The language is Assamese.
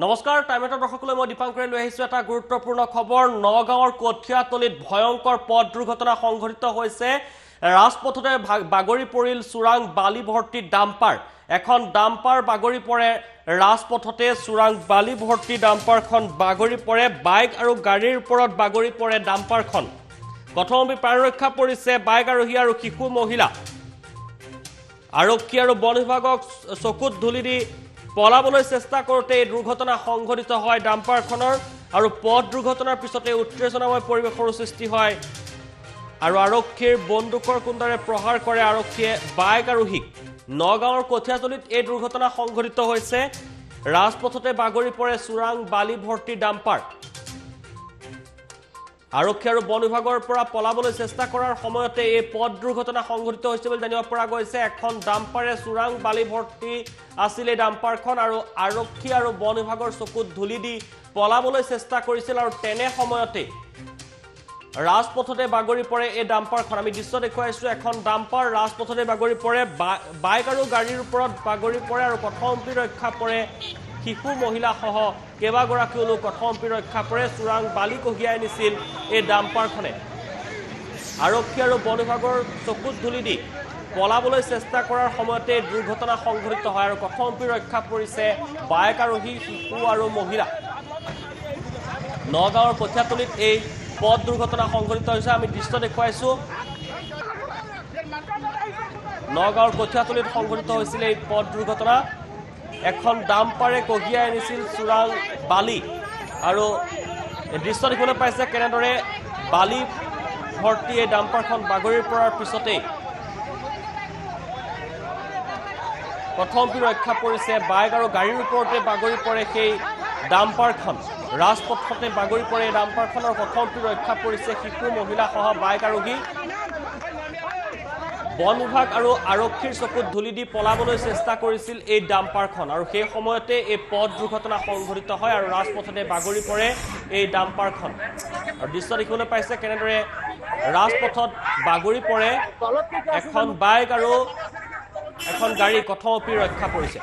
নমস্কাৰ টাইমেটৰ দৰ্শকলৈ মই দীপাংকৰে লৈ আহিছো এটা গুৰুত্বপূৰ্ণ খবৰ নগাঁৱৰ কঠিয়াতলিত ভয়ংকৰ পথ দুৰ্ঘটনা সংঘটিত হৈছে ৰাজপথতে বাগৰি পৰিল চুৰাং বালি ভৰ্তি ডাম্পাৰ এখন ডাম্পাৰ বাগৰি পৰে ৰাজপথতে চুৰাং বালি ভৰ্তি ডাম্পাৰখন বাগৰি পৰে বাইক আৰু গাড়ীৰ ওপৰত বাগৰি পৰে ডাম্পাৰখন কথমপি প্ৰাণ ৰক্ষা পৰিছে বাইক আৰোহী আৰু শিশু মহিলা আৰক্ষী আৰু বন বিভাগক চকুত ধুলি দি পলাবলৈ চেষ্টা কৰোতে এই দুৰ্ঘটনা সংঘটিত হয় ডাম্পাৰখনৰ আৰু পথ দুৰ্ঘটনাৰ পিছতে উত্তেজনাময় পৰিৱেশৰ সৃষ্টি হয় আৰু আৰক্ষীৰ বন্দুকৰ কুণ্ডাৰে প্ৰহাৰ কৰে আৰক্ষীয়ে বাইক আৰোহীক নগাঁৱৰ কঠিয়াতলিত এই দুৰ্ঘটনা সংঘটিত হৈছে ৰাজপথতে বাগৰি পৰে চুৰাং বালি ভৰ্তি ডাম্পাৰ আৰক্ষী আৰু বন বিভাগৰ পৰা পলাবলৈ চেষ্টা কৰাৰ সময়তে এই পথ দুৰ্ঘটনা সংঘটিত হৈছে বুলি জানিব পৰা গৈছে এখন ডাম্পাৰে চুৰাং বালি ভৰ্তি আছিল এই ডাম্পাৰখন আৰু আৰক্ষী আৰু বন বিভাগৰ চকুত ধুলি দি পলাবলৈ চেষ্টা কৰিছিল আৰু তেনে সময়তে ৰাজপথতে বাগৰি পৰে এই ডাম্পাৰখন আমি দৃশ্য দেখুৱাইছো এখন ডাম্পাৰ ৰাজপথতে বাগৰি পৰে বাইক আৰু গাড়ীৰ ওপৰত বাগৰি পৰে আৰু কথমপি ৰক্ষা পৰে শিশু মহিলা সহ কেইবাগৰাকীও লোক কথমপি ৰক্ষা পৰে চুৰাং বালি কঢ়িয়াই নিছিল এই ডাম্পাৰখনে আৰক্ষী আৰু বন বিভাগৰ চকুত ধুলি দি পলাবলৈ চেষ্টা কৰাৰ সময়তে দুৰ্ঘটনা সংঘটিত হয় আৰু কথমপি ৰক্ষা পৰিছে বাইক আৰোহী শিশু আৰু মহিলা নগাঁৱৰ কঠিয়াতলিত এই পথ দুৰ্ঘটনা সংঘটিত হৈছে আমি দৃশ্য দেখুৱাইছো নগাঁৱৰ কঠিয়াতলিত সংঘটিত হৈছিল এই পথ দুৰ্ঘটনা এখন ডাম্পাৰে কঢ়িয়াই আনিছিল চুৰাং বালি আৰু দৃশ্য দেখিবলৈ পাইছে কেনেদৰে বালি ভৰ্তি এই ডাম্পাৰখন বাগৰি পৰাৰ পিছতে কথমপি ৰক্ষা পৰিছে বাইক আৰু গাড়ীৰ ওপৰতে বাগৰি পৰে সেই ডাম্পাৰখন ৰাজপথতে বাগৰি পৰে এই ডাম্পাৰখনৰ কথমপি ৰক্ষা পৰিছে শিশু মহিলা সহ বাইক আৰোহী বন বিভাগ আৰু আৰক্ষীৰ চকুত ধুলি দি পলাবলৈ চেষ্টা কৰিছিল এই ডাম্পাৰখন আৰু সেই সময়তে এই পথ দুৰ্ঘটনা সংঘটিত হয় আৰু ৰাজপথতে বাগৰি পৰে এই ডাম্পাৰখন আৰু দৃশ্য দেখিবলৈ পাইছে কেনেদৰে ৰাজপথত বাগৰি পৰে এখন বাইক আৰু এখন গাড়ী কথমপি ৰক্ষা পৰিছে